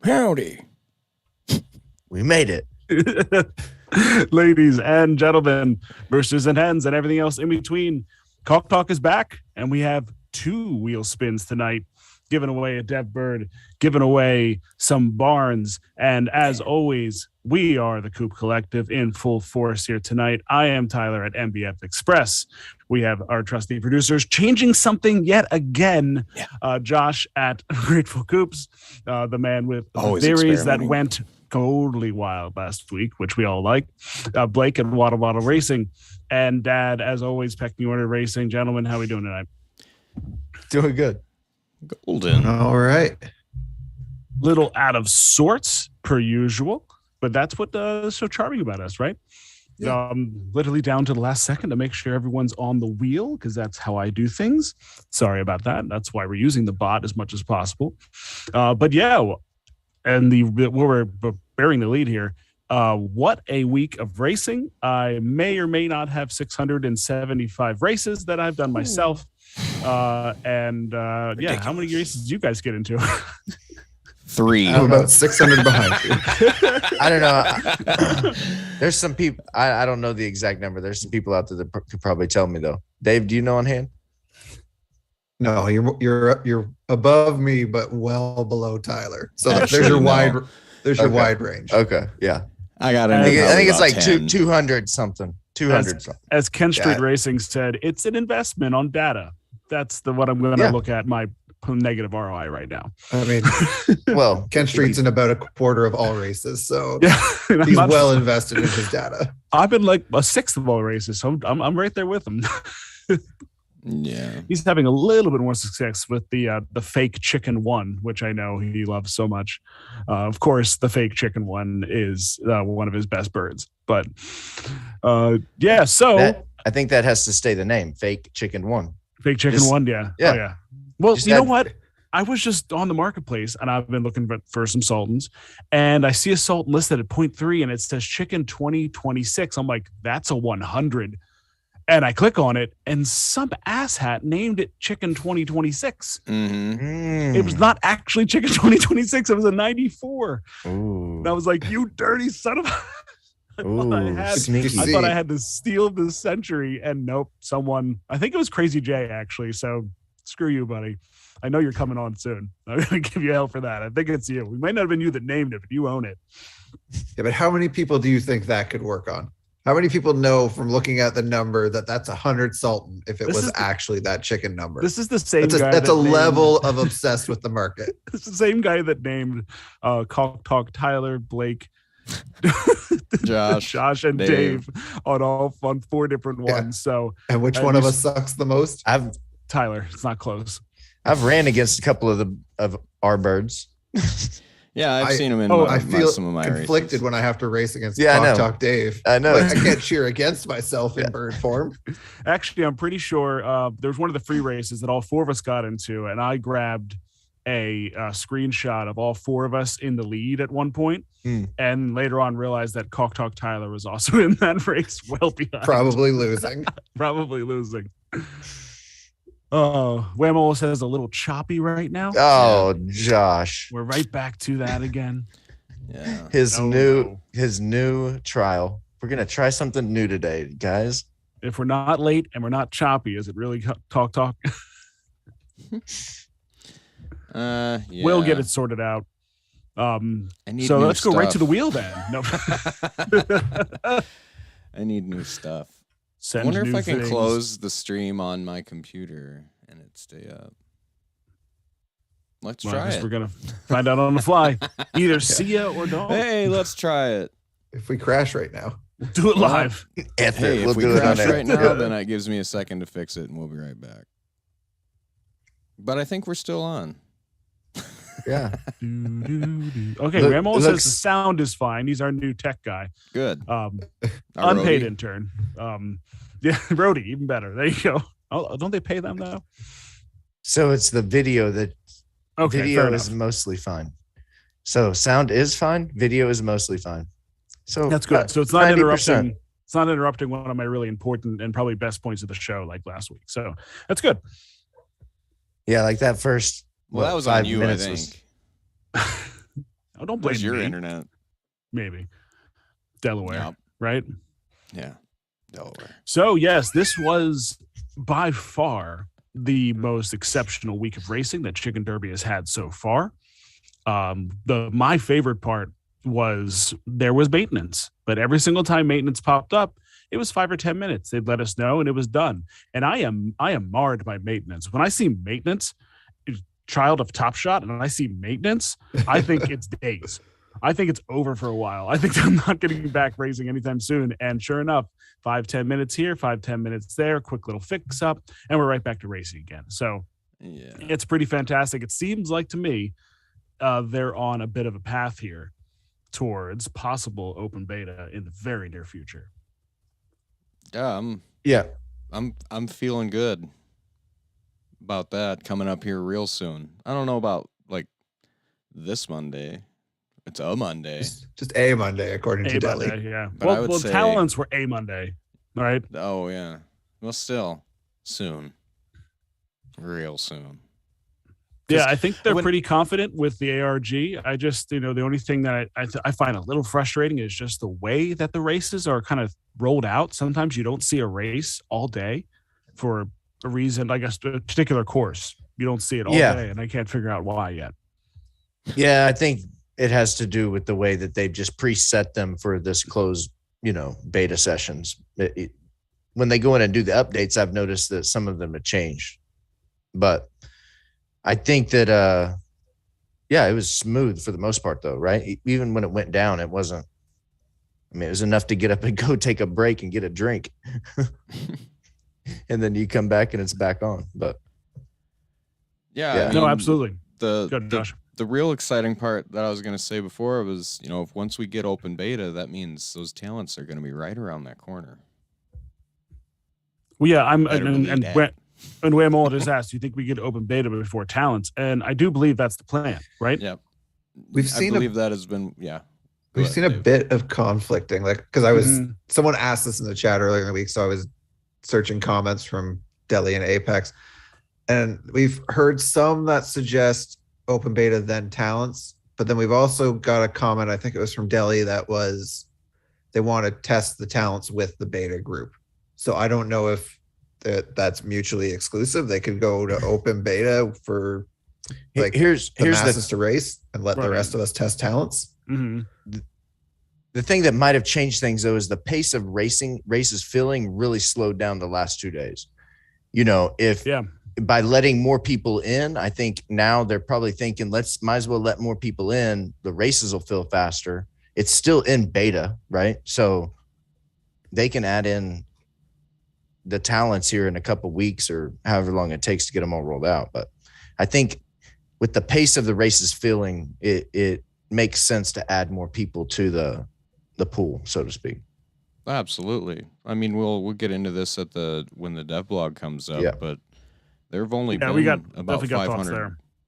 Howdy. We made it. Ladies and gentlemen, roosters and hens and everything else in between, Cock Talk is back, and we have 2 wheel spins tonight, giving away a dead bird, giving away some barns, and as always, we are the Coop Collective in full force here tonight. I am Tyler at MBF Express. We have our trusty producers changing something yet again. Josh at Grateful Coops, the man with theories that went totally wild last week, which we all like. Blake and Waddle Waddle Racing, and Dad, as always, Pecking Order Racing. Gentlemen, how are we doing tonight? Doing good. Golden. All right. Little out of sorts per usual, but that's what is so charming about us, right? Yeah. Literally down to the last second to make sure everyone's on the wheel, because that's how I do things. Sorry about that. That's why we're using the bot as much as possible. But yeah, and we're bearing the lead here. What a week of racing. I may or may not have 675 races that I've done myself. How many races do you guys get into? 3. I'm about 600 behind you. I don't know. There's some people, I don't know the exact number. There's some people out there that could probably tell me, though. Dave, do you know on hand? No, you're above me, but well below Tyler. So there's your wide range. Okay, yeah. I got it. I think it's like 200 something. 200 something. As Kent Street Racing said, it's an investment on data. That's what I'm going to look at my negative ROI right now. I mean, well, Kent Street's in about a quarter of all races, so he's well invested in his data. I've been like a sixth of all races, so I'm right there with him. Yeah, he's having a little bit more success with the fake chicken one, which I know he loves so much. Of course, the fake chicken one is one of his best birds. But so I think that has to stay the name, Fake Chicken One. Fake Chicken One, yeah. Oh, yeah. Well, you know what? I was just on the marketplace, and I've been looking for some sultans, and I see a sultan listed at 0.3, and it says Chicken 2026. I'm like, that's a 100. And I click on it, and some asshat named it Chicken 2026. Mm-hmm. It was not actually Chicken 2026. It was a 94. Ooh. And I was like, you dirty son of a... I thought I had the steal of the century, and nope, someone, I think it was Crazy J, actually. So screw you, buddy. I know you're coming on soon. I'm going to give you hell for that. I think it's you. We might not have been you that named it, but you own it. Yeah, but how many people do you think that could work on? How many people know from looking at the number that's 100 sultan if it was actually that chicken number? This is the same guy. That's a level of obsessed with the market. It's the same guy that named Cock Talk Tyler, Blake, Josh, and Dave on 4 different ones. So, and which one of us sucks the most? Tyler. It's not close. I've ran against a couple of our birds. Yeah, I've seen him in I feel some of my conflicted races. when I have to race against Cock Talk Dave. I know. Like, I can't cheer against myself in bird form. Actually, I'm pretty sure there was one of the free races that all 4 of us got into, and I grabbed a screenshot of all 4 of us in the lead at one point, and later on realized that Cock Talk Tyler was also in that race, well behind. Probably losing. Oh, Whammo says a little choppy right now. Oh, Josh. We're right back to that again. Yeah. His new trial. We're going to try something new today, guys. If we're not late and we're not choppy, is it really talk? Yeah. We'll get it sorted out. So let's go right to the wheel then. No. I need new stuff. I wonder if I can close the stream on my computer and it stay up. Let's try it. We're going to find out on the fly. Either see ya or don't. Hey, let's try it. If we crash right now. We'll do it live. Hey, if we crash right now, then it gives me a second to fix it, and we'll be right back. But I think we're still on. Yeah. Okay, Ramo says the sound is fine. He's our new tech guy. Good. Unpaid intern. Yeah, Brody, even better. There you go. Oh, don't they pay them though? So it's the video that video is mostly fine. So sound is fine. Video is mostly fine. So that's good. So it's not 90%. Interrupting. It's not interrupting one of my really important and probably best points of the show, like last week. So that's good. Yeah, like that first. Well, that was on you, I think. Oh, don't blame Where's your me. internet? Maybe Delaware, Yep. right? Yeah, Delaware. So yes, this was by far the most exceptional week of racing that Chicken Derby has had so far. My favorite part was there was maintenance, but every single time maintenance popped up, it was 5 or 10 minutes. They'd let us know and it was done. And I am marred by maintenance. When I see maintenance, child of Top Shot, and I see maintenance, I think it's days. I think it's over for a while. I think I'm not getting back racing anytime soon. And sure enough, 5-10 minutes here, 5-10 minutes there, quick little fix up, and we're right back to racing again. So Yeah, it's pretty fantastic. It seems like to me they're on a bit of a path here towards possible open beta in the very near future. Yeah. I'm feeling good about that coming up here real soon. I don't know about like this Monday. It's a Monday. Just a Monday, according to Deli. Monday, yeah. But I would well, say- talents were a Monday, all right? Oh yeah. Well, still soon, real soon. Yeah, I think they're when- pretty confident with the ARG. I just, the only thing that I find a little frustrating is just the way that the races are kind of rolled out. Sometimes you don't see a race all day for a reason, I guess, a particular course. You don't see it all day, and I can't figure out why yet. Yeah, I think it has to do with the way that they've just preset them for this closed, beta sessions. When they go in and do the updates, I've noticed that some of them have changed. But I think that, it was smooth for the most part, though, right? Even when it went down, it wasn't. I mean, it was enough to get up and go take a break and get a drink. And then you come back and it's back on. But Yeah. No, absolutely. Go, The Josh. the real exciting part that I was going to say before was, if once we get open beta, that means those talents are going to be right around that corner. Well, yeah, Better believe that. And Whammo just asked, do you think we get open beta before talents? And I do believe that's the plan, right? Yep. I believe that has been, yeah. We've seen a bit of conflicting, because I was someone asked this in the chat earlier in the week, so I was searching comments from Deli and Apex, and we've heard some that suggest open beta then talents, but then we've also got a comment, I think it was from Deli, that was they want to test the talents with the beta group. So I don't know if that's mutually exclusive. They could go to open beta for here's the masses to race and let the rest of us test talents. Mm-hmm. The thing that might have changed things, though, is the pace of races filling really slowed down the last 2 days. By letting more people in, I think now they're probably thinking, might as well let more people in. The races will fill faster. It's still in beta, right? So they can add in the talents here in a couple of weeks or however long it takes to get them all rolled out. But I think with the pace of the races filling, it makes sense to add more people to the pool, so to speak. Absolutely. I mean, we'll get into this when the dev blog comes up, but there have only been about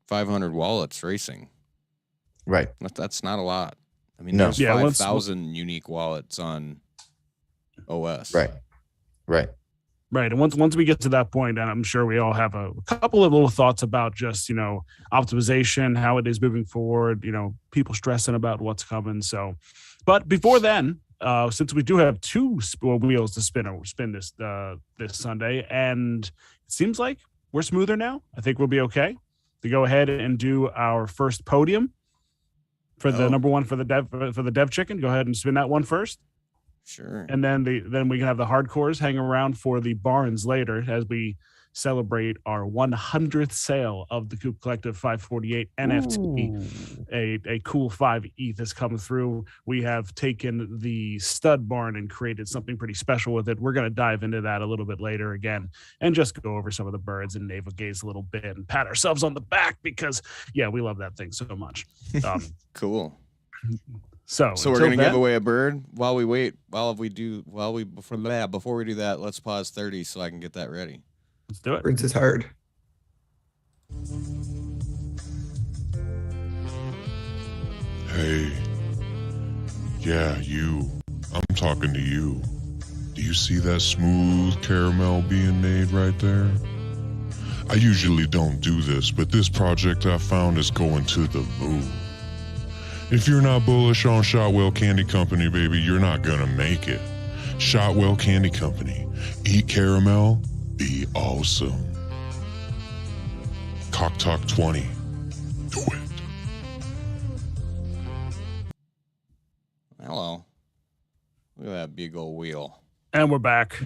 500 wallets racing. Right. That's not a lot. I mean, there's 5,000 unique wallets on OS. Right. Right. And once we get to that point, and I'm sure we all have a couple of little thoughts about just, optimization, how it is moving forward, people stressing about what's coming. So, but before then, since we do have two wheels to spin this Sunday, and it seems like we're smoother now. I think we'll be okay to go ahead and do our first podium for the number one for the dev chicken. Go ahead and spin that one first. Sure. And then we can have the hardcores hang around for the barns later as we celebrate our 100th sale of the Coop Collective 548 NFT. A cool 5 ETH has come through. We have taken the stud barn and created something pretty special with it. We're going to dive into that a little bit later again and just go over some of the birds and navel gaze a little bit and pat ourselves on the back because, we love that thing so much. Cool. So we're gonna give away a bird while we wait. Before we do that, let's pause 30 so I can get that ready. Let's do it. Birds is hard. Hey, yeah, you. I'm talking to you. Do you see that smooth caramel being made right there? I usually don't do this, but this project I found is going to the moon. If you're not bullish on Shotwell Candy Company, baby, you're not gonna make it. Shotwell Candy Company. Eat caramel, be awesome. Cock Talk 20. Do it. Hello. Look at that big old wheel. And we're back.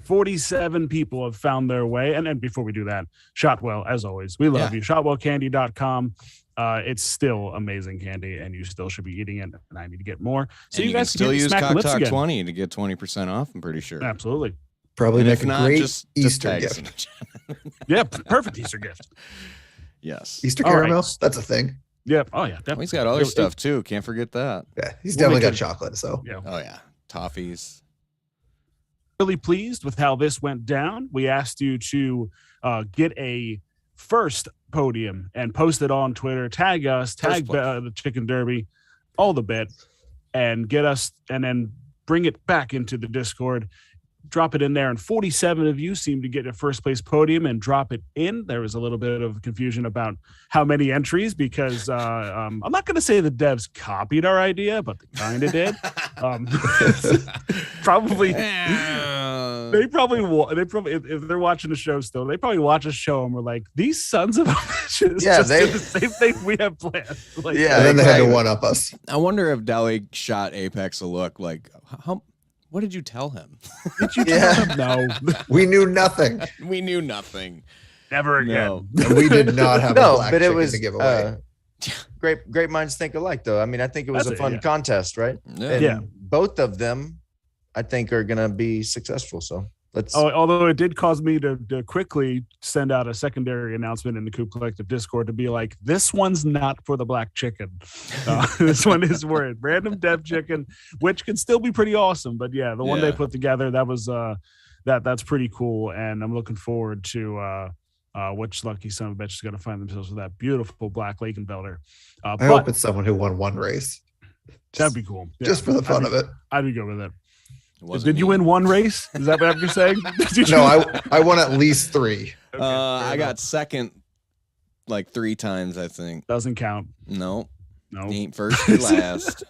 47 people have found their way. And before we do that, Shotwell, as always, we love you. Shotwellcandy.com. It's still amazing candy, and you still should be eating it. And I need to get more. So and you guys can still use Cock Talk 20 to get 20% off, I'm pretty sure. Absolutely. Probably and make a great Easter just gift. Yeah, perfect Easter gift. Yes. Easter caramel, that's a thing. Yep. Oh, yeah. Well, he's got other stuff, too. Can't forget that. Yeah, he's definitely got chocolate, so. Yeah. Oh, yeah. Toffees. Really pleased with how this went down. We asked you to get a first podium and post it on Twitter, tag us, tag the Chicken Derby, all the bit, and get us, and then bring it back into the Discord, drop it in there. And 47 of you seem to get a first place podium and drop it in. There was a little bit of confusion about how many entries, because I'm not going to say the devs copied our idea, but they kind of did. Probably. They probably if they're watching the show still, they probably watch a show and we're like, these sons of bitches just did the same thing we have planned. Like, yeah, and then they had to one up us. I wonder if Deli shot Apex a look like, what did you tell him? Did you tell him? No. We knew nothing. We knew nothing. Never again. No. And we did not have a black but it chicken was to give away. Great minds think alike, though. I mean, I think it was a fun contest, right? Yeah. And both of them, I think, are going to be successful. So let's. Although it did cause me to quickly send out a secondary announcement in the Coop Collective Discord to be like, this one's not for the black chicken. This one is for a random dev chicken, which can still be pretty awesome. But yeah, the one they put together, that was that's pretty cool, and I'm looking forward to which lucky son of a bitch is going to find themselves with that beautiful black Lakenfelder. I hope it's someone who won one race. That'd be cool. Yeah, just for the fun of it. I'd be good with it. Did you win one race? Is that what you're saying? No, I won at least 3. Okay, I got second like 3 times, I think. Doesn't count. No. Ain't first or last.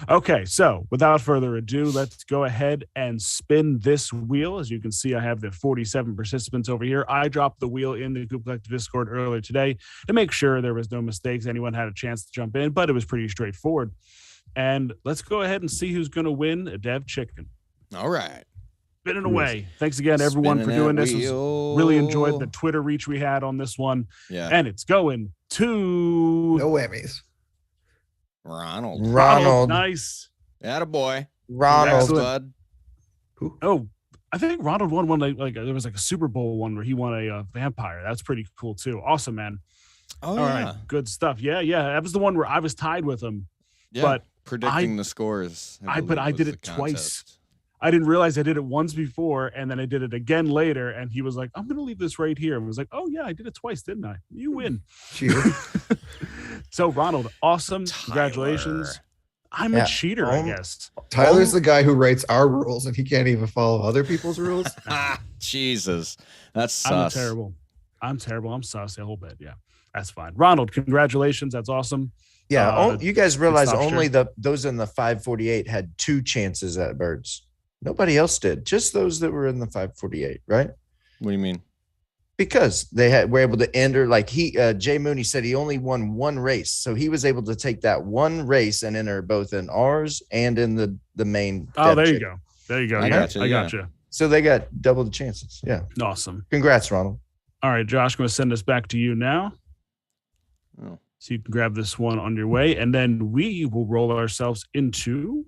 Okay, so without further ado, let's go ahead and spin this wheel. As you can see, I have the 47 participants over here. I dropped the wheel in the Coop Collective Discord earlier today to make sure there was no mistakes. Anyone had a chance to jump in, but it was pretty straightforward. And let's go ahead and see who's going to win a dev chicken. All right. Spinning away. Thanks again, everyone, for doing this. Really enjoyed the Twitter reach we had on this one. Yeah. And it's going to... No whammies. Ronald. Nice. Attaboy. Ronald. Bud. Oh, I think Ronald won one like there was like a Super Bowl one where he won a vampire. That's pretty cool too. Awesome, man. Oh, all right. Good stuff. Yeah. That was the one where I was tied with him. Yeah. But predicting the scores. I did it twice. I didn't realize I did it once before, and then I did it again later, and he was like, I'm going to leave this right here. And I was like, oh, yeah, I did it twice, didn't I? You win. So, Ronald, awesome. Tyler. Congratulations. I'm a cheater, I guess. Tyler's the guy who writes our rules, and he can't even follow other people's rules. Jesus. That's sus. I'm terrible. I'm sus a whole bit. Yeah, that's fine. Ronald, congratulations. That's awesome. Yeah, you guys realize only those in the 548 had 2 chances at birds. Nobody else did. Just those that were in the 548, right? What do you mean? Because they were able to enter. Like Jay Mooney said, he only won 1 race, so he was able to take that 1 race and enter both in ours and in the main. Oh, there you go. There you go. I got you. So they got double the chances. Yeah. Awesome. Congrats, Ronald. All right, Josh, I'm going to send this back to you now. Oh. So you can grab this one on your way, and then we will roll ourselves into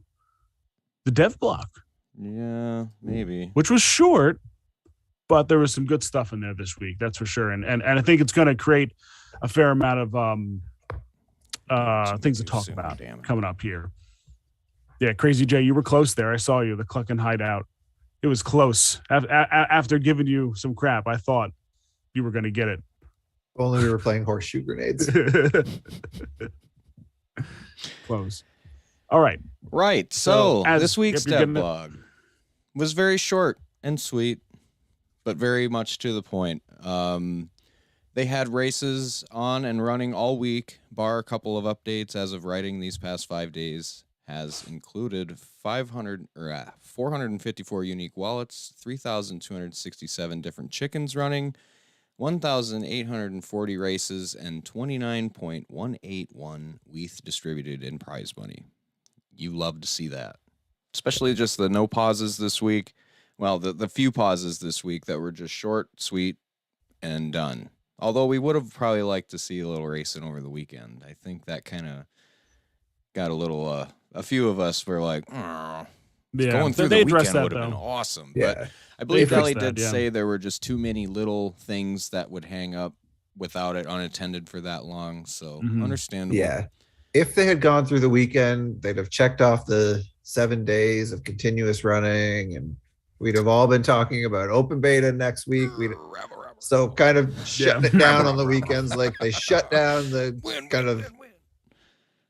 the dev block. Yeah, maybe. Which was short, but there was some good stuff in there this week. That's for sure. And I think it's going to create a fair amount of things to talk about coming up here. Yeah, Crazy Jay, you were close there. I saw you, the Cluckin' Hideout. It was close. After giving you some crap, I thought you were going to get it. Only we were playing horseshoe grenades. Close. All right. Right. So this week's dev blog was very short and sweet, but very much to the point. They had races on and running all week, bar a couple of updates as of writing these past 5 days. Has included 454 unique wallets, 3,267 different chickens running, 1,840 races, and 29.181 WETH distributed in prize money. You love to see that, especially just the no pauses this week. Well, the few pauses this week that were just short, sweet, and done. Although we would have probably liked to see a little racing over the weekend. I think that kind of got a little, a few of us were like, oh, going through the weekend would have been awesome. Yeah. But I believe Ellie did say there were just too many little things that would hang up without it unattended for that long. So understandable. Yeah. If they had gone through the weekend, they'd have checked off the 7 days of continuous running, and we'd have all been talking about open beta next week. So kind of shutting it down on the weekends, like they shut down the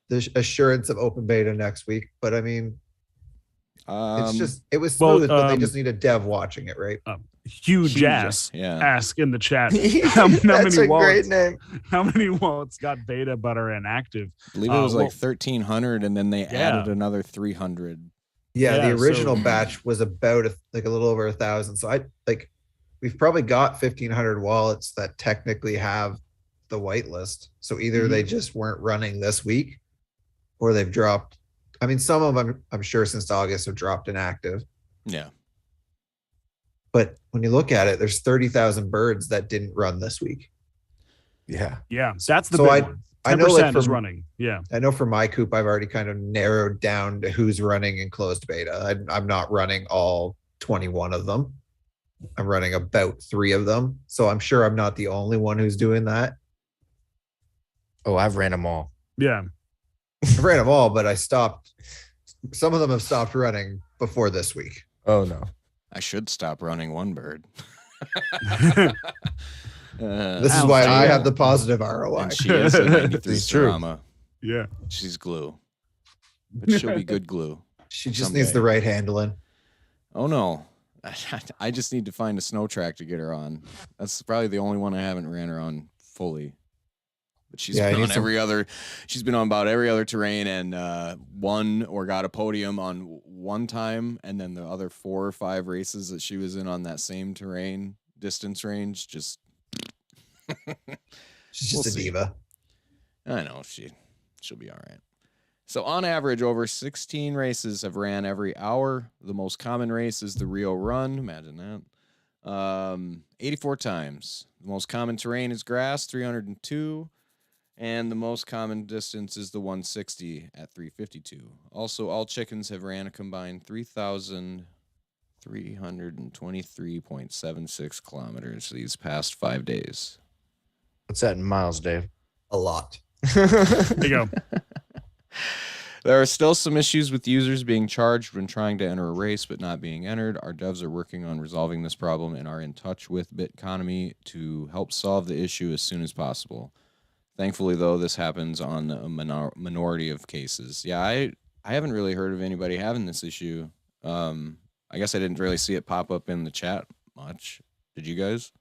the assurance of open beta next week. But I mean, it was smooth, but they just need a dev watching it, right? Huge ass. Yeah. Ask in the chat. That's a great name. How many wallets got beta but are inactive? I believe it was like 1,300, and then they added another 300. Yeah, the original batch was about a little over 1,000. So we've probably got 1,500 wallets that technically have the whitelist. So either they just weren't running this week, or they've dropped. I mean, some of them I'm sure since August have dropped inactive. Yeah. But when you look at it, there's 30,000 birds that didn't run this week. Yeah. Yeah. That's the big one. 10% I know is running. Yeah. I know for my Coop, I've already kind of narrowed down to who's running in closed beta. I'm not running all 21 of them. I'm running about 3 of them. So I'm sure I'm not the only one who's doing that. Oh, I've ran them all. Yeah. I ran them all, but I stopped. Some of them have stopped running before this week. Oh, no. I should stop running one bird. This is why I have the positive ROI. And she is a 93 drama. Yeah. She's glue. But she'll be good glue. She just needs the right handling. Oh, no. I just need to find a snow track to get her on. That's probably the only one I haven't ran her on fully. But she's been on she's been on about every other terrain, and won or got a podium on one time, and then the other 4 or 5 races that she was in on that same terrain distance range, just she's just a diva. I know she'll be all right. So on average, over 16 races have ran every hour. The most common race is the Rio Run. Imagine that. 84 times. The most common terrain is grass, 302. And the most common distance is the 160 at 352. Also, all chickens have ran a combined 3,323.76 kilometers these past 5 days. What's that in miles, Dave? A lot. There you go. There are still some issues with users being charged when trying to enter a race but not being entered. Our devs are working on resolving this problem and are in touch with Bitconomy to help solve the issue as soon as possible. Thankfully, though, this happens on a minority of cases. Yeah, I haven't really heard of anybody having this issue. I guess I didn't really see it pop up in the chat much. Did you guys?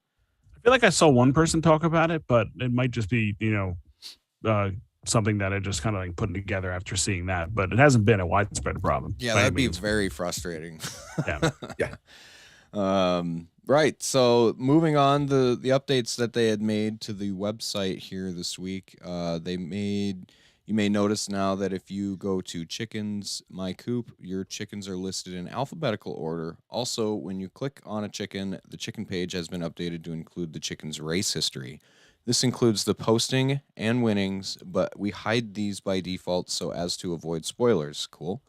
I feel like I saw one person talk about it, but it might just be, something that I just kind of like putting together after seeing that. But it hasn't been a widespread problem. Yeah, that'd be very frustrating. Yeah. Yeah. Right. So moving on, the updates that they had made to the website here this week, you may notice now that if you go to Chickens My Coop, your chickens are listed in alphabetical order. Also, when you click on a chicken, the chicken page has been updated to include the chicken's race history. This includes the posting and winnings, but we hide these by default so as to avoid spoilers. Cool.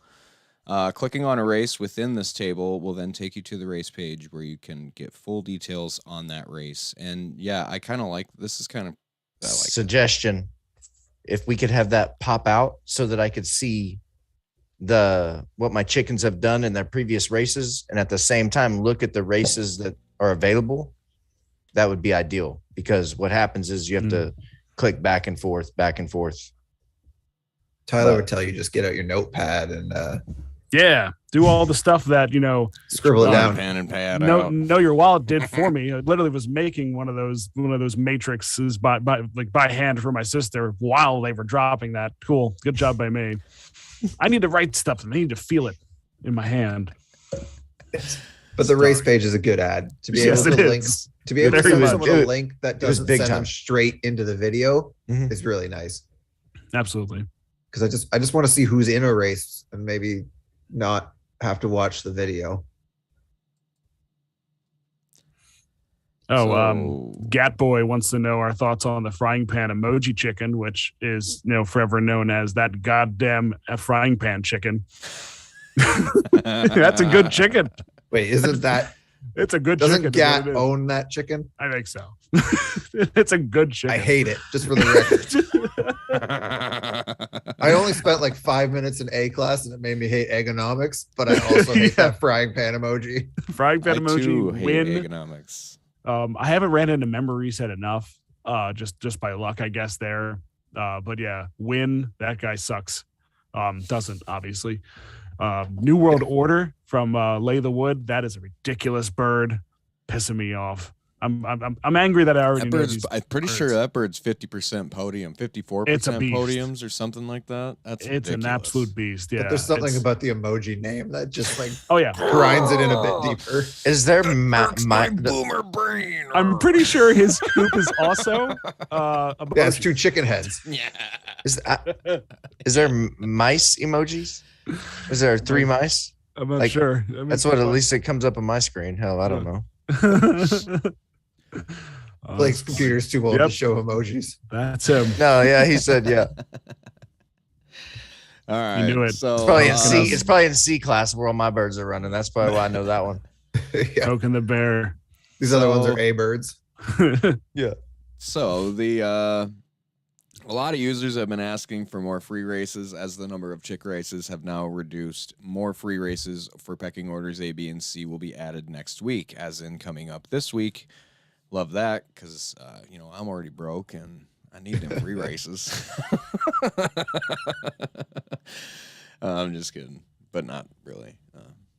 Clicking on a race within this table will then take you to the race page where you can get full details on that race. And yeah, I kind of like this. Is kind of suggestion. If we could have that pop out so that I could see what my chickens have done in their previous races, and at the same time look at the races that are available, that would be ideal. Because what happens is you have to click back and forth. Tyler would tell you just get out your notepad and Yeah, do all the stuff that Scribble it down. Pen and pad out. know your wallet did for me. I literally was making one of those matrices by hand for my sister while they were dropping that. Cool, good job by me. I need to write stuff and I need to feel it in my hand. But the race page is a good ad to be able to link. To be able to send someone a link that doesn't send them straight into the video is really nice. Absolutely. Because I just want to see who's in a race and maybe not have to watch the video. Gat Boy wants to know our thoughts on the frying pan emoji chicken, which is forever known as that goddamn frying pan chicken. That's a good chicken. Wait, isn't that? It's a good Doesn't chicken. Gat own that chicken? I think so. It's a good chicken. I hate it, just for the record. I only spent like 5 minutes in A class and it made me hate economics, but I also hate that frying pan emoji. Frying pan emoji. Too hate Win. economics. I haven't ran into memory reset enough. Just by luck, I guess there. But yeah, Win. That guy sucks. Doesn't obviously. New World Order from Lay the Wood. That is a ridiculous bird, pissing me off. I'm angry that I already know these I'm pretty sure that bird's 50% podium, 54% podiums or something like that. It's ridiculous. An absolute beast. Yeah, but there's something about the emoji name that just like grinds it in a bit deeper. Is there boomer brain? I'm pretty sure his coop is also it's two chicken heads. Yeah. Is there mice emojis? Is there 3 mice? I'm not sure. That's what at least it comes up on my screen. Hell, I don't know. Blake's computer's too old to show emojis. That's him. No, yeah, he said yeah. All right. You knew it. So It's probably in C. It's probably in C class where all my birds are running. That's probably why I know that one. Poking the bear. These other ones are A birds. Yeah. So a lot of users have been asking for more free races as the number of chick races have now reduced. More free races for pecking orders A, B, and C will be added next week, as in coming up this week. Love that because, I'm already broke and I need them free races. I'm just kidding, but not really.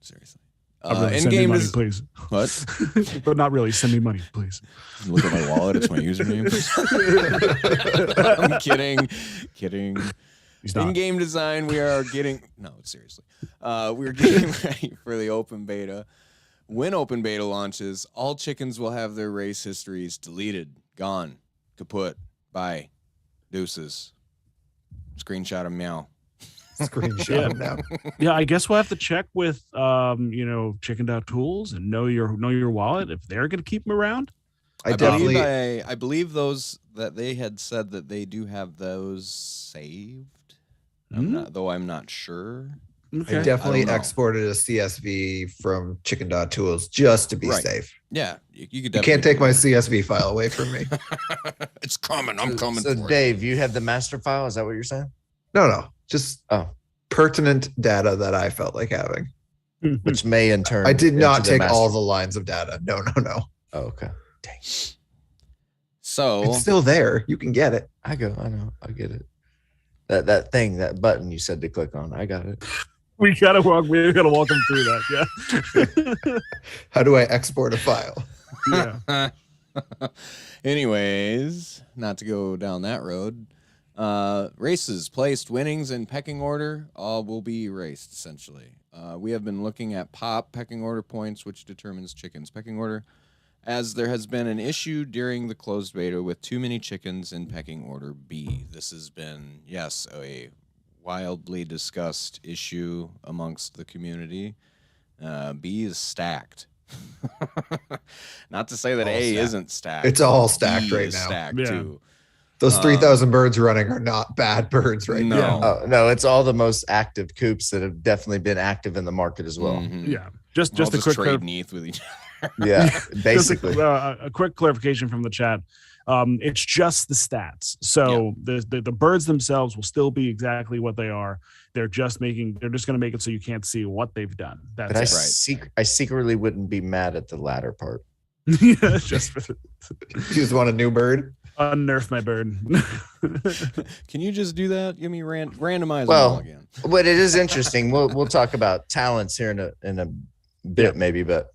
Seriously. Really, send me money, please. What? But not really. Send me money, please. Look at my wallet. It's my username. I'm kidding. In game design, we are getting seriously. We're getting ready for the open beta. When open beta launches, all chickens will have their race histories deleted, gone, kaput, bye, deuces. Screenshot of meow. Screenshot them now. Yeah, I guess we'll have to check with chicken.tools and know your wallet if they're going to keep them around. I believe those that they had said that they do have those saved. I'm not sure. Okay. I definitely exported a CSV from chicken.tools just to be safe. Yeah, you can't take my CSV file away from me. It's coming. I'm coming. So for Dave, you have the master file? Is that what you're saying? No. Just pertinent data that I felt like having. Which may in turn. I did not take all the lines of data. No. Oh, okay. Dang. So it's still there. You can get it. I know. I get it. That button you said to click on. I got it. We gotta walk them through that. Yeah. How do I export a file? Yeah. Anyways, not to go down that road. Races, placed, winnings, and pecking order all will be erased, essentially. We have been looking at POP, pecking order points, which determines chickens' pecking order, as there has been an issue during the closed beta with too many chickens in pecking order B. This has been, a wildly discussed issue amongst the community. B is stacked. Not to say that A isn't stacked. It's all stacked right now. Stacked too. Those 3,000 birds running are not bad birds right now. No, it's all the most active coops that have definitely been active in the market as well. Mm-hmm. Yeah. Just a quick trade neath with each other. Yeah, basically. A quick clarification from the chat. It's just the stats. So the birds themselves will still be exactly what they are. They're just going to make it so you can't see what they've done. That's but I secretly wouldn't be mad at the latter part. Yeah, just for you just want a new bird. Unnerf my bird. Can you just do that? Give me randomize them Well, all again. but it is interesting. We'll talk about talents here in a bit, maybe, but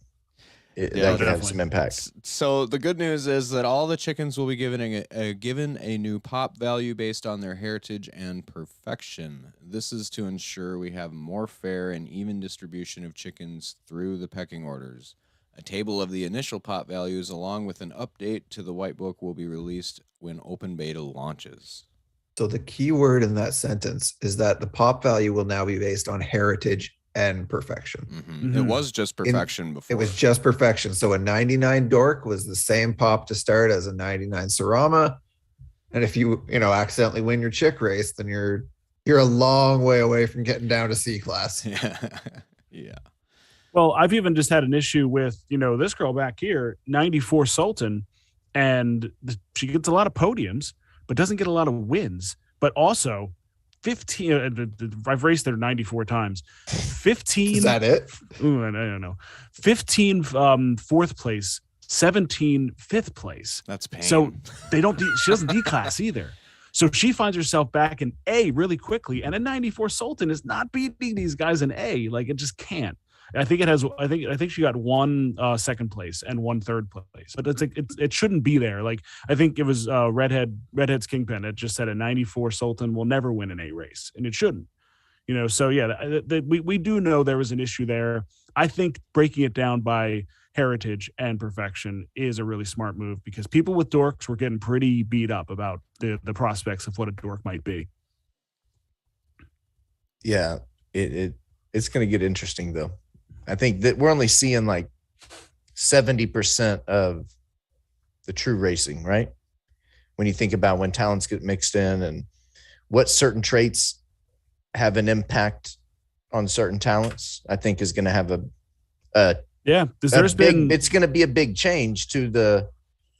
that can have some impact. So the good news is that all the chickens will be given a new pop value based on their heritage and perfection. This is to ensure we have more fair and even distribution of chickens through the pecking orders. A table of the initial pop values along with an update to the white book will be released when open beta launches. So the key word in that sentence is that the pop value will now be based on heritage and perfection. Mm-hmm. It was just perfection before. It was just perfection. So a 99 Dork was the same pop to start as a 99 Sarama. And if you accidentally win your chick race, then you're a long way away from getting down to C class. Yeah. Well, I've even just had an issue with, this girl back here, 94 Sultan, and she gets a lot of podiums, but doesn't get a lot of wins. But also 15, I've raced there 94 times. 15. Is that it? Ooh, I don't know. 15 fourth place, 17 fifth place. That's pain. So she doesn't D-class either. So she finds herself back in A really quickly, and a 94 Sultan is not beating these guys in A. Like, it just can't. I think she got one second place and one third place, but it shouldn't be there. Like, I think it was Redhead's Kingpin. It just said a 94 Sultan will never win an A race, and it shouldn't. So yeah, we do know there was an issue there. I think breaking it down by heritage and perfection is a really smart move, because people with dorks were getting pretty beat up about the prospects of what a dork might be. Yeah, it's going to get interesting though. I think that we're only seeing like 70% of the true racing, right? When you think about when talents get mixed in and what certain traits have an impact on certain talents, I think is going to have it's going to be a big change to there's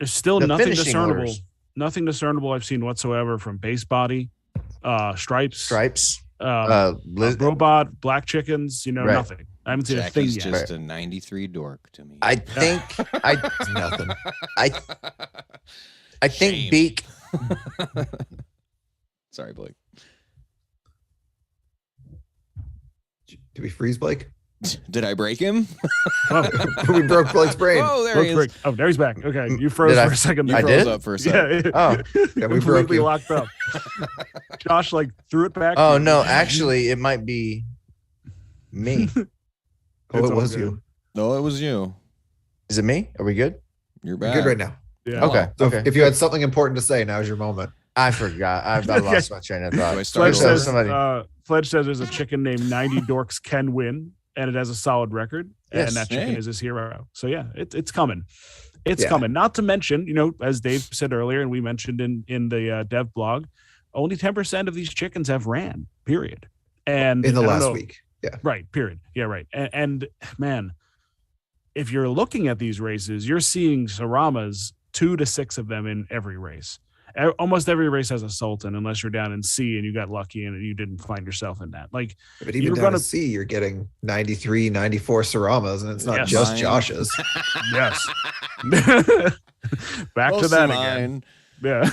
still nothing discernible. Orders. Nothing discernible I've seen whatsoever from base body, stripes, robot, black chickens, right. Nothing. I haven't seen a thing yet. Just a 93 dork to me. I think nothing. I think Beak. Sorry, Blake. Did we freeze Blake? Did I break him? We broke Blake's brain. Oh, there he is. Oh, there he's back. Okay, you froze for a second. You froze up for a second. Yeah, we broke you. Locked up. Josh threw it back. Oh no, actually, it might be me. It was you. No, it was you. Is it me? Are we good? You're back. You're good right now. Yeah. Okay. So okay. if you had something important to say, now's your moment. I forgot. I lost my train of thought. Fledge says there's a chicken named 90 Dorks Can Win, and it has a solid record, and that chicken is his hero. So yeah, it's coming. It's coming. Not to mention, as Dave said earlier, and we mentioned in the dev blog, only 10% of these chickens have ran. Period. And in the last week. Yeah. Right. Period. Yeah. Right. And man, if you're looking at these races, you're seeing Saramas, 2 to 6 of them in every race. Almost every race has a Sultan, unless you're down in C and you got lucky and you didn't find yourself in that. Like, but even down in C, you're getting 93, 94 Saramas, and it's not just Josh's. Yes. Back to that again. Yeah.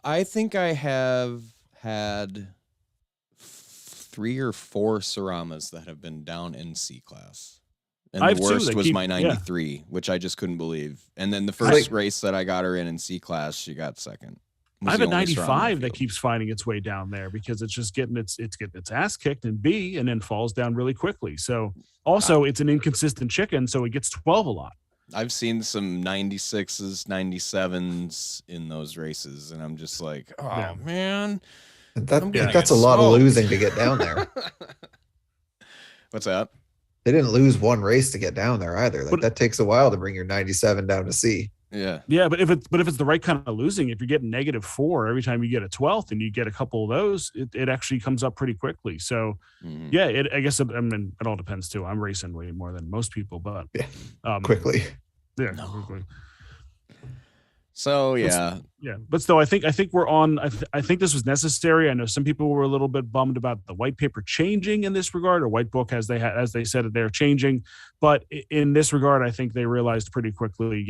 I think I have had 3 or 4 Saramas that have been down in C class. And the worst was my 93, which I just couldn't believe. And then the first race that I got her in C class, she got second. I have a 95 that keeps finding its way down there because it's just getting its ass kicked in B and then falls down really quickly. So also it's an inconsistent chicken, so it gets 12 a lot. I've seen some 96s, 97s in those races, and I'm just like, man. That's a lot of losing to get down there. What's that? They didn't lose one race to get down there either. Like, that takes a while to bring your 97 down to C. Yeah. Yeah, but if it's the right kind of losing, if you're getting -4 every time you get a 12th and you get a couple of those, it actually comes up pretty quickly. So yeah, I guess it all depends too. I'm racing way more than most people, but quickly. Yeah. No. Quickly. So yeah, but still, I think we're on. I think this was necessary. I know some people were a little bit bummed about the white paper changing in this regard, or white book as they said they're changing. But in this regard, I think they realized pretty quickly,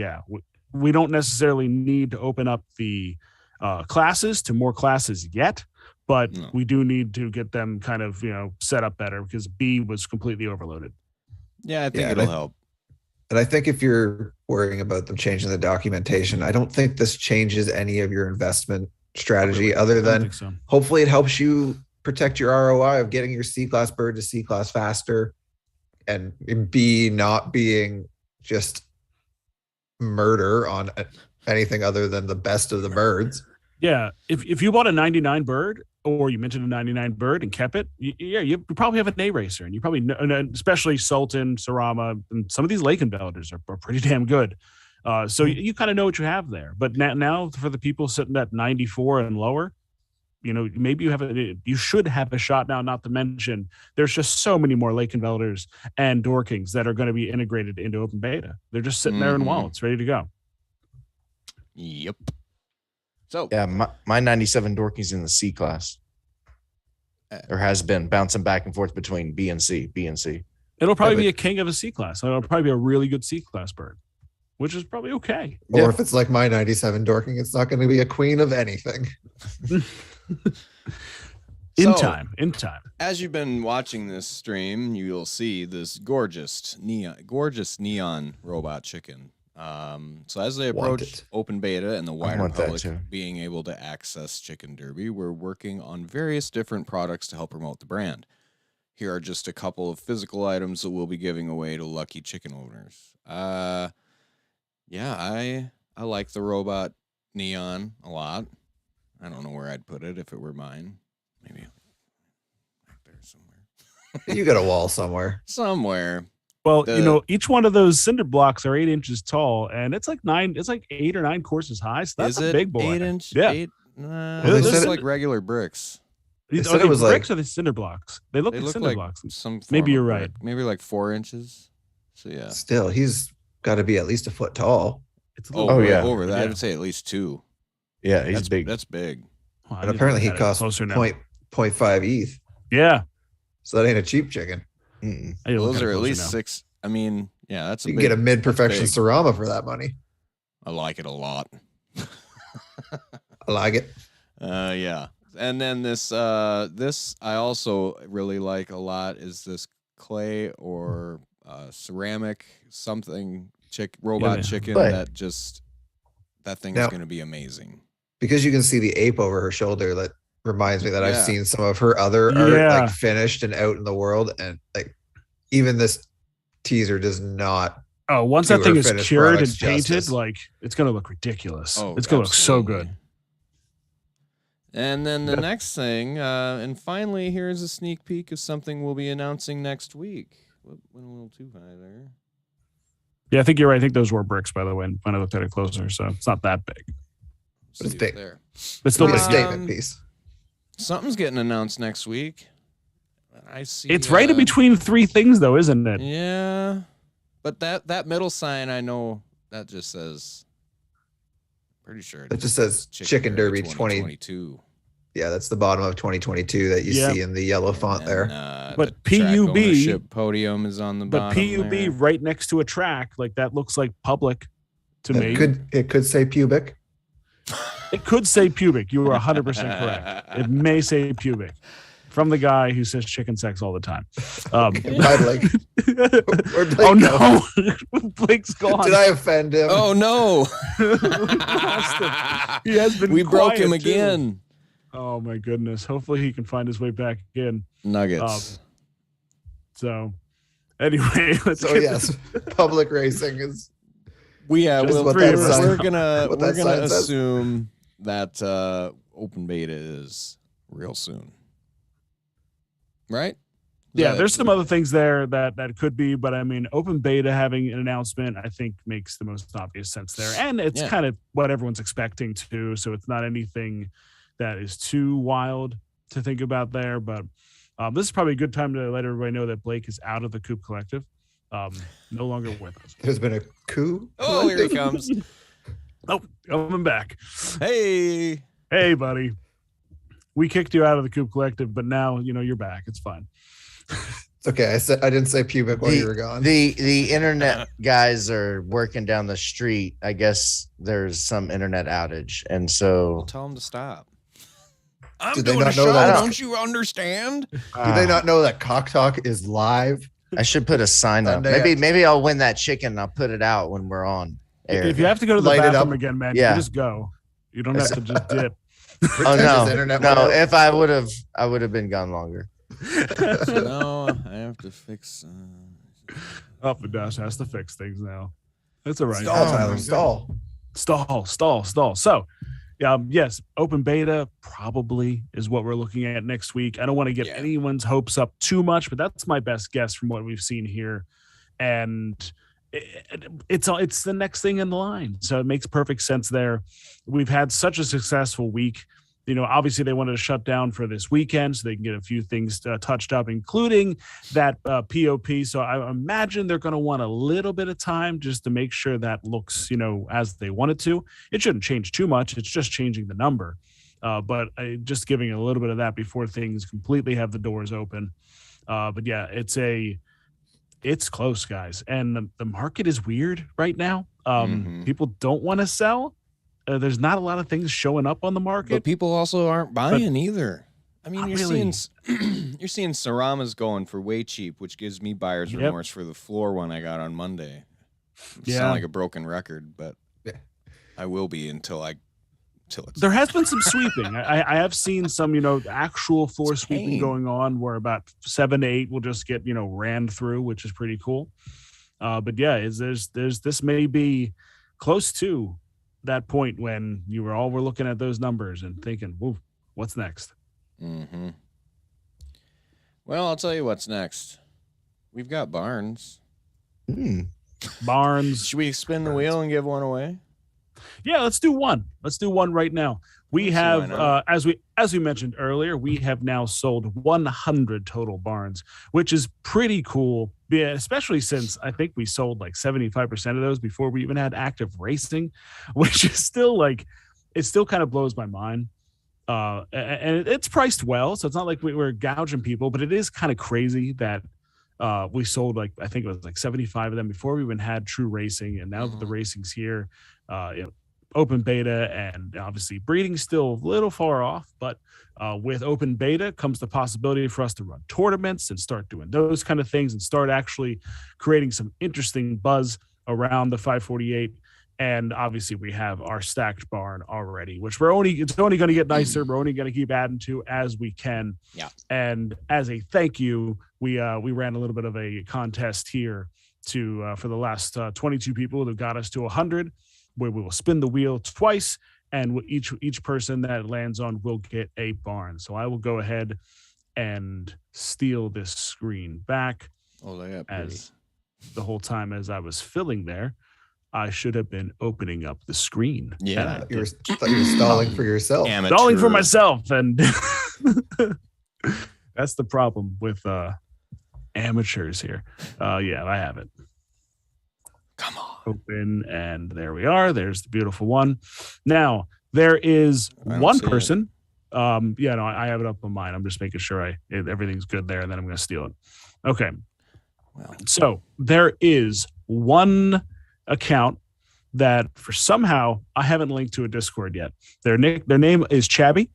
we don't necessarily need to open up the classes to more classes yet, but we do need to get them kind of, set up better because B was completely overloaded. Yeah, I think it'll help. And I think if you're worrying about them changing the documentation, I don't think this changes any of your investment strategy other than hopefully it helps you protect your ROI of getting your C-class bird to C-class faster, and B, not being just murder on anything other than the best of the birds. Yeah. If you bought a 99 bird, or you mentioned a 99 bird and kept it, you probably have an A racer, and you probably know, especially Sultan, Sarama, and some of these Lake Envelopers are pretty damn good. So you kind of know what you have there. But now for the people sitting at 94 and lower, maybe you should have a shot now, not to mention there's just so many more Lake Envelopers and Dorkings that are going to be integrated into open beta. They're just sitting there in wallets ready to go. Yep. So yeah, my 97 Dorking's in the C class, or has been bouncing back and forth between B and C. It'll probably be a king of a C class. It'll probably be a really good C class bird, which is probably okay. Or if it's like my 97 Dorking, it's not going to be a queen of anything. In time. As you've been watching this stream, you'll see this gorgeous neon robot chicken. So as they approach open beta and the wider public being able to access Chicken Derby, we're working on various different products to help promote the brand. Here are just a couple of physical items that we'll be giving away to lucky chicken owners. I like the robot neon a lot. I don't know where I'd put it if it were mine. Maybe back there somewhere. You got a wall somewhere. Well, each one of those cinder blocks are 8 inches tall, and it's like 8 or 9 courses high. So that's a big boy. 8 inch? Yeah. They look like regular bricks. Are they bricks or the cinder blocks? They look like cinder blocks. Maybe you're right. Maybe like 4 inches. So yeah. Still, he's got to be at least a foot tall. It's over that. I would say at least 2. Yeah, he's big. That's big. Well, and apparently he costs 0.5 ETH. Yeah. So that ain't a cheap chicken. Those are at least 6. I mean, yeah, that's you can get a mid-perfection Sarama for that money. I like it a lot. I like it. Yeah. And then this I also really like a lot is this clay or ceramic something robot chicken that thing is going to be amazing. Because you can see the ape over her shoulder, that reminds me that I've seen some of her other art like finished and out in the world, and like even this teaser does not. Oh, once that thing is cured and painted, like it's gonna look ridiculous. Oh, it's gonna look so good. And then the next thing, and finally, here's a sneak peek of something we'll be announcing next week. Went a little too high there. Yeah, I think you're right. I think those were bricks, by the way, when I looked at it closer. So it's not that big. But it's big. There. But still a statement piece. Something's getting announced next week. I see. It's right in between 3 things, though, isn't it? Yeah. But that middle sign, I know that just says. Pretty sure. It just says Chicken Derby 2022. Yeah, that's the bottom of 2022 that you see in the yellow font there. But PUB podium is on the bottom. But PUB there. Right next to a track, like that looks like public to me. It could say pubic. It could say pubic. You are 100% correct. It may say pubic. From the guy who says chicken sex all the time. Oh no, Blake's gone. Did I offend him? Oh no, he has been. We broke him again. Oh my goodness. Hopefully he can find his way back in. Nuggets. So anyway, public racing is. We're gonna assume that open beta is real soon. Right? Yeah, there's some other things there that could be, but I mean, open beta having an announcement, I think makes the most obvious sense there. And it's kind of what everyone's expecting too. So it's not anything that is too wild to think about there. But this is probably a good time to let everybody know that Blake is out of the Coop Collective. No longer with us. There's been a coup. Oh, here he comes. Oh, coming back. Hey, buddy. We kicked you out of the Coop Collective, but now you're back. It's fine. It's okay. I didn't say pubic while you were gone. The internet guys are working down the street. I guess there's some internet outage, and We'll so tell them to stop. I'm Did they doing a not know show. that? Don't you understand? Do they not know that Cock Talk is live? I should put a sign up. Sunday Maybe I'll win that chicken. And I'll put it out when we're on air. If you have to go to the Light it bathroom up. again, man, Yeah. you just go. You don't have to just dip. Oh Pretend no, his internet no! went out. If I would have been gone longer. So now I have to fix. Up and Dash has to fix things now. That's all right. Stall, Tyler. Stall. So, yes, open beta probably is what we're looking at next week. I don't want to get anyone's hopes up too much, but that's my best guess from what we've seen here. And it's the next thing in the line. So it makes perfect sense there. We've had such a successful week. Obviously they wanted to shut down for this weekend so they can get a few things touched up, including that POP. So I imagine they're going to want a little bit of time just to make sure that looks, as they want it to. It shouldn't change too much. It's just changing the number. But just giving a little bit of that before things completely have the doors open. But yeah, it's close, guys. And the market is weird right now. People don't want to sell. There's not a lot of things showing up on the market. But people also aren't buying either. I mean, you're really. seeing Saramas going for way cheap, which gives me buyer's remorse for the floor one I got on Monday. Sound like a broken record, but I will be until it's. There has been some sweeping. I have seen some, actual floor sweeping going on where about 7 to 8 will just get, ran through, which is pretty cool. But yeah, this may be close to that point when you were looking at those numbers and thinking, "Whoa, what's next?" Mm-hmm. Well, I'll tell you what's next. We've got Barnes. Barnes. Should we spin the wheel and give one away? Yeah, let's do one. Let's do one right now. We have, as we mentioned earlier, we have now sold 100 total Barnes, which is pretty cool. Yeah, especially since I think we sold like 75% of those before we even had active racing, which is still it still kind of blows my mind. And it's priced well, so it's not like we're gouging people, but it is kind of crazy that we sold I think it was 75 of them before we even had true racing, and now that the racing's here, open beta and obviously breeding still a little far off, but with open beta comes the possibility for us to run tournaments and start doing those kind of things and start actually creating some interesting buzz around the 548. And obviously we have our stacked barn already, which it's only going to get nicer. We're only going to keep adding to as we can. Yeah. And as a thank you, we ran a little bit of a contest here for the last 22 people that got us to 100, where we will spin the wheel twice, and each person that lands on will get a barn. So I will go ahead and steal this screen back. Oh, yeah, as the whole time as I was filling there, I should have been opening up the screen. Yeah, you were stalling for yourself. Amateur. Stalling for myself, and that's the problem with amateurs here. Yeah, I have it. Come on. Open, and there we are. There's the beautiful one. Now there is one person. I have it up on mine. I'm just making sure everything's good there, and then I'm going to steal it. Okay. Well, so there is one account that for somehow I haven't linked to a Discord yet. Their name is Chabby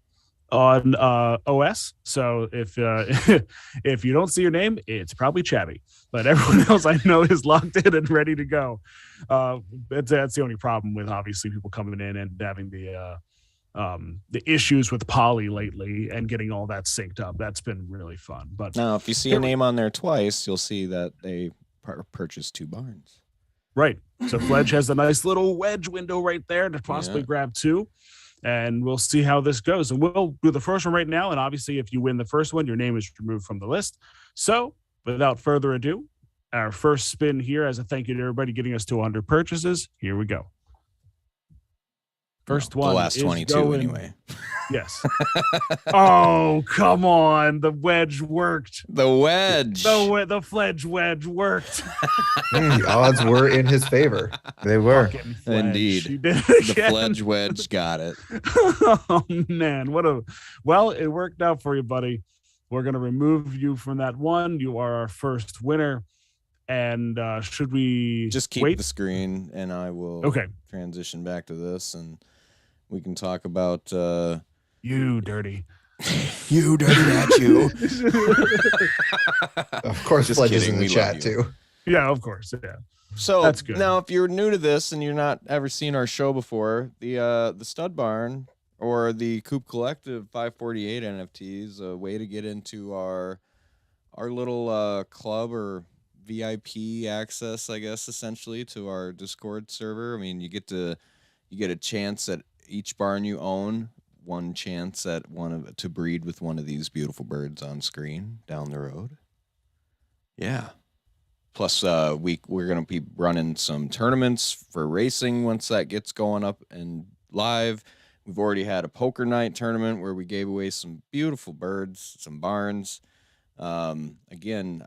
on OS. So if you don't see your name, it's probably Chabby. But everyone else I know is logged in and ready to go. That's the only problem with obviously people coming in and having the issues with Poly lately and getting all that synced up. That's been really fun. But now, if you see a name on there twice, you'll see that they purchased 2 barns. Right. So Fledge has a nice little wedge window right there to possibly grab 2. And we'll see how this goes. And we'll do the first one right now. And obviously, if you win the first one, your name is removed from the list. So without further ado, our first spin here as a thank you to everybody getting us to 100 purchases. Here we go. First one. The last 22 anyway. Yes. Oh, come on. The wedge worked. The wedge. The Fledge wedge worked. The odds were in his favor. They were. Indeed. The Fledge wedge got it. Oh, man. It worked out for you, buddy. We're going to remove you from that one. You are our first winner. And should we just keep wait? the screen, and I will transition back to this, and we can talk about you dirty. You dirty at you. Of course, Just Fledge is kidding, in the we chat love you. too. Yeah, of course. Yeah. So that's good. Now, if you're new to this and you're not ever seen our show before, the Stud Barn or the Coop Collective 548 NFTs, a way to get into our little club or VIP access, I guess, essentially to our Discord server. I mean, you get a chance at each barn you own, one chance at to breed with one of these beautiful birds on screen down the road. Yeah. Plus, we're going to be running some tournaments for racing once that gets going up and live. We've already had a poker night tournament where we gave away some beautiful birds, some barns. Again,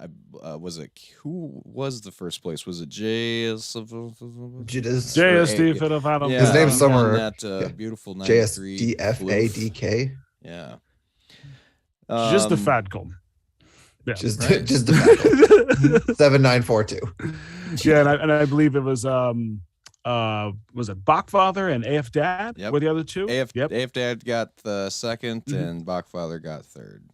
who was the first place? Was it JSD? His name's somewhere. That beautiful 93 JSDFADK. Yeah. Just the Fadcom. Yeah, just the 7942. Yeah, and I believe it was it Bachfather and AF Dad? Yep. Were the other two? AF Dad got the second, and Bachfather got third.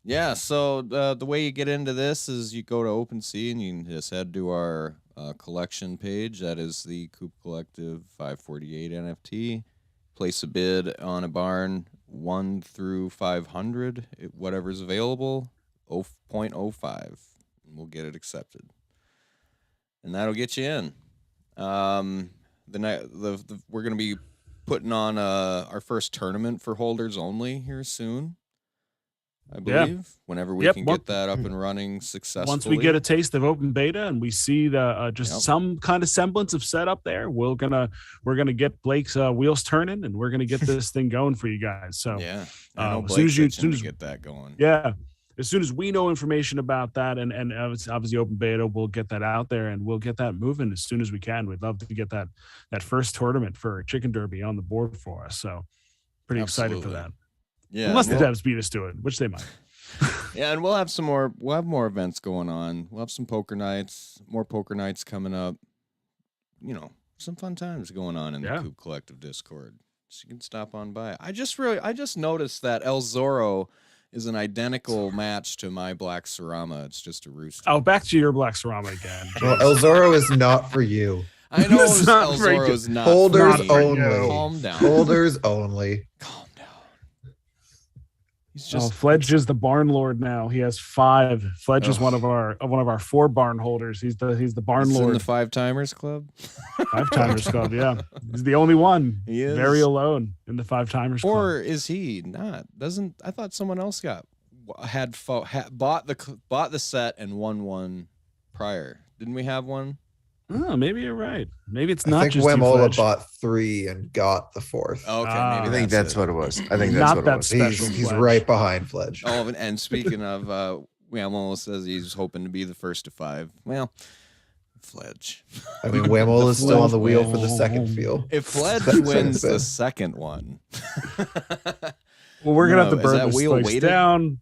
Yeah, so the way you get into this is you go to OpenSea and you can just head to our collection page. That is the Coop Collective 548 NFT. Place a bid on a barn 1 through 500, whatever's available, 0.05, and we'll get it accepted. And that'll get you in. We're going to be putting on our first tournament for holders only here soon, I believe, whenever we can get that up and running successfully. Once we get a taste of open beta and we see the some kind of semblance of setup there, we're gonna get Blake's wheels turning, and we're gonna get this thing going for you guys. So yeah, as soon as get that going, as soon as we know information about that, and obviously open beta, we'll get that out there and we'll get that moving as soon as we can. We'd love to get that first tournament for Chicken Derby on the board for us. So pretty excited for that. Yeah, unless the devs beat us to it, which they might. Yeah, and we'll have more events going on. We'll have some poker nights, more poker nights coming up. You know, some fun times going on in the Coop Collective Discord. So you can stop on by. I just noticed that El Zorro is an identical match to my Black Sarama. It's just a rooster. Oh, back to your Black Sarama again. Well, El Zorro is not for you. I know El Zorro's not holders for me. only. Calm down. Holders only. Calm down. He's just Fledge is the barn lord now. He has 5. Fledge is one of our 4 barn holders. He's the barn lord. In the 5 Timers Club. 5 Timers Club, yeah. He's the only one. He is very alone in the 5 Timers Club. Or is he not? I thought someone else bought the set and won one prior. Didn't we have one? Oh, maybe you're right. Maybe it's not I think just Wemola bought 3 and got the 4th. Okay, I think that's what it was. I think Not that's what that it was. special. He's right behind Fledge. Oh, and speaking of, Wemola says he's hoping to be the first to 5. Well, Fledge. I mean, Wemola is still on the wheel for the second field. If Fledge wins the second one, well, we're gonna have to burn that this wheel place weighted? down.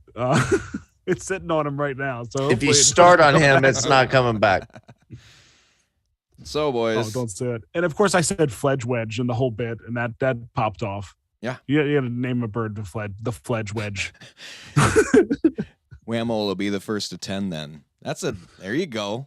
It's sitting on him right now. So If you start on him, it's not coming back. So, boys. Oh, don't say it. And of course, I said Fledge Wedge in the whole bit, and that popped off. Yeah. You got to name a bird the Fledge Wedge. Whammo will be the first to 10 then. There you go.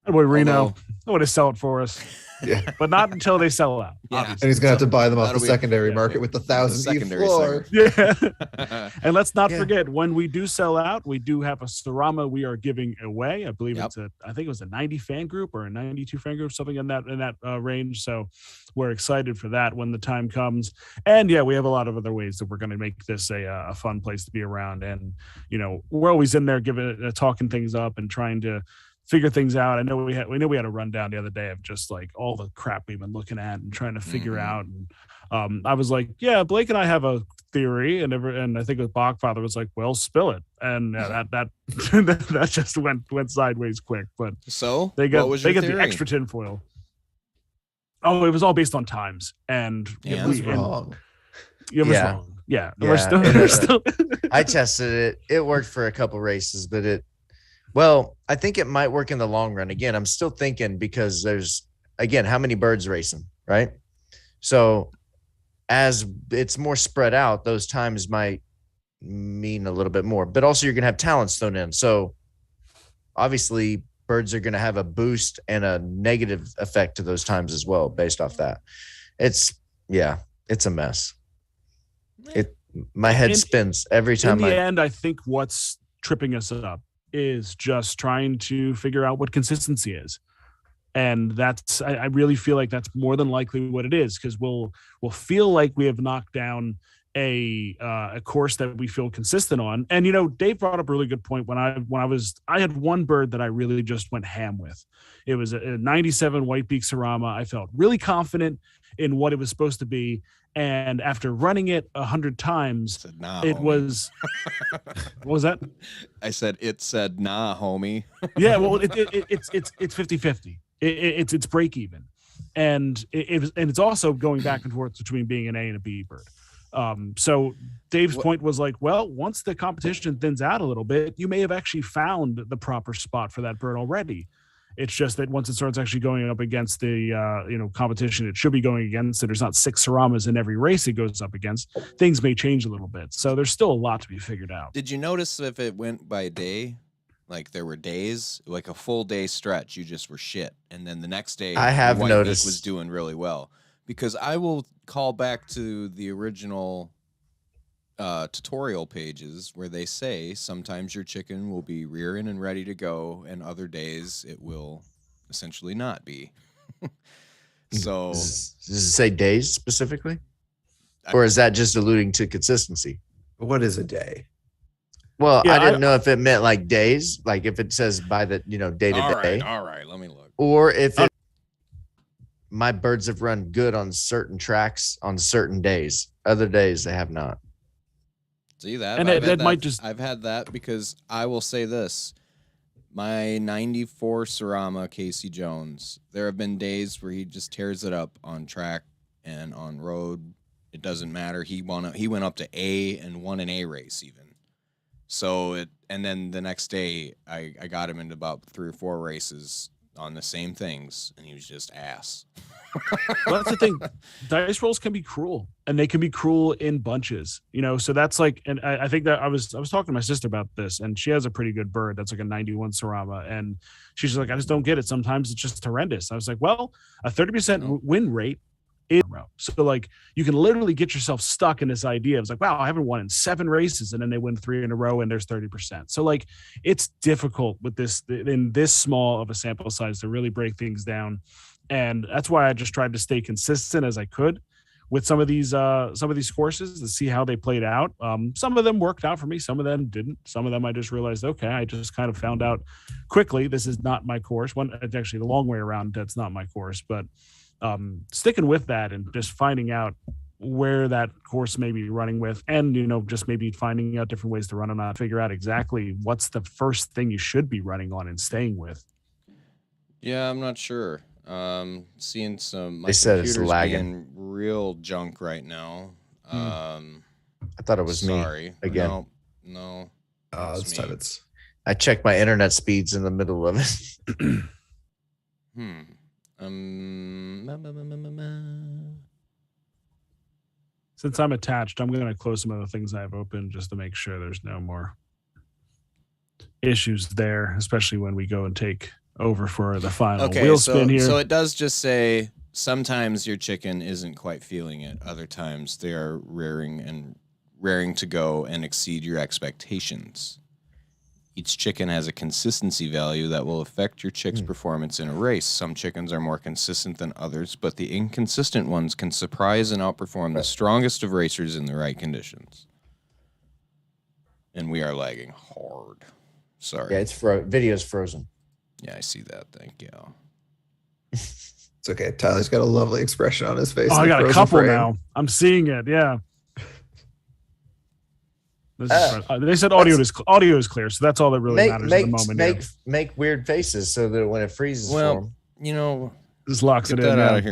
Boy, Reno. I want to sell it for us. Yeah. But not until they sell out. Yeah. And he's going to have to buy them off the That'll be- secondary market with the 1,000 secondary floor. Yeah. And let's not forget, when we do sell out, we do have a Sarama we are giving away. I believe I think it was a 90 fan group or a 92 fan group, something in that range. So we're excited for that when the time comes. And yeah, we have a lot of other ways that we're going to make this a fun place to be around. And, you know, we're always in there talking things up and trying to figure things out. I know we had a rundown the other day of just like all the crap we've been looking at and trying to figure out. And I was like, yeah, Blake and I have a theory, and I think with Bachfather was like, well, spill it, and that just went sideways quick. But So they got theory? the extra tinfoil. Oh, it was all based on times, and It was wrong. It was wrong. Yeah, Yeah, we're still. and, We're still I tested it. It worked for a couple races, but I think it might work in the long run. Again, I'm still thinking because how many birds racing, right? So as it's more spread out, those times might mean a little bit more, but also you're going to have talents thrown in. So obviously birds are going to have a boost and a negative effect to those times as well, based off that. It's a mess. My head spins every time. In the end, I think what's tripping us up is just trying to figure out what consistency is. And I really feel like that's more than likely what it is, because we'll feel like we have knocked down a course that we feel consistent on. And Dave brought up a really good point. I had one bird that I really just went ham with. It was a 97 white-beak Sarama. I felt really confident in what it was supposed to be, and after running it 100 times, said, nah, it homie. was what was that? I said it said nah, homie. Yeah, well, it's 50-50. It's break even, and it's also going back and forth between being an A and a B bird. So Dave's point was like, well, once the competition thins out a little bit, you may have actually found the proper spot for that bird already. It's just that once it starts actually going up against the competition it should be going against, and there's not 6 Saramas in every race it goes up against, things may change a little bit. So there's still a lot to be figured out. Did you notice if it went by day? Like there were days, like a full day stretch, you just were shit, and then the next day, I have White noticed Beak was doing really well. Because I will call back to the original tutorial pages where they say sometimes your chicken will be rearing and ready to go, and other days it will essentially not be. So, does it say days specifically, or is that just alluding to consistency? What is a day? Well, Yeah, I didn't know if it meant like days, like if it says by the day to day, all right, let me look. or if my birds have run good on certain tracks on certain days. Other days they have not. See that? And that might just. I've had that because I will say this. My 94 Sarama Casey Jones, there have been days where he just tears it up on track and on road. It doesn't matter. He went up to A and won an A race even. So and then the next day I got him into about 3 or 4 races on the same things, and he was just ass. Well, that's the thing. Dice rolls can be cruel, and they can be cruel in bunches. So that's like, and I think that I was talking to my sister about this, and she has a pretty good bird that's like a 91 Sarama, and she's just like, I just don't get it. Sometimes it's just horrendous. I was like, well, a 30% win rate in a row. So like you can literally get yourself stuck in this idea. It's like, wow, I haven't won in 7 races, and then they win 3 in a row and there's 30%. So like it's difficult with this in this small of a sample size to really break things down. And that's why I just tried to stay consistent as I could with some of these courses to see how they played out. Some of them worked out for me, some of them didn't. Some of them I just realized, okay, I just kind of found out quickly this is not my course. It's actually the long way around, that's not my course, but sticking with that and just finding out where that course may be running with, and just maybe finding out different ways to run them out, figure out exactly what's the first thing you should be running on and staying with. Yeah, I'm not sure. Seeing my they said it's computer's lagging. being real junk right now. I thought it was sorry. me again. No. This time it's. I checked my internet speeds in the middle of it. Since I'm attached, I'm going to close some of the things I have open just to make sure there's no more issues there, especially when we go and take over for the final wheel spin here. So it does just say sometimes your chicken isn't quite feeling it. Other times they are raring to go and exceed your expectations. Each chicken has a consistency value that will affect your chick's performance in a race. Some chickens are more consistent than others, but the inconsistent ones can surprise and outperform the strongest of racers in the right conditions. And we are lagging hard. Sorry. Yeah, video's frozen. Yeah, I see that. Thank you. It's okay. Tyler's got a lovely expression on his face. Oh, I got a couple now. I'm seeing it. Yeah. They said audio is clear, so that's all that really matters at the moment. Make weird faces so that when it freezes, well, just locks it in. Out of here.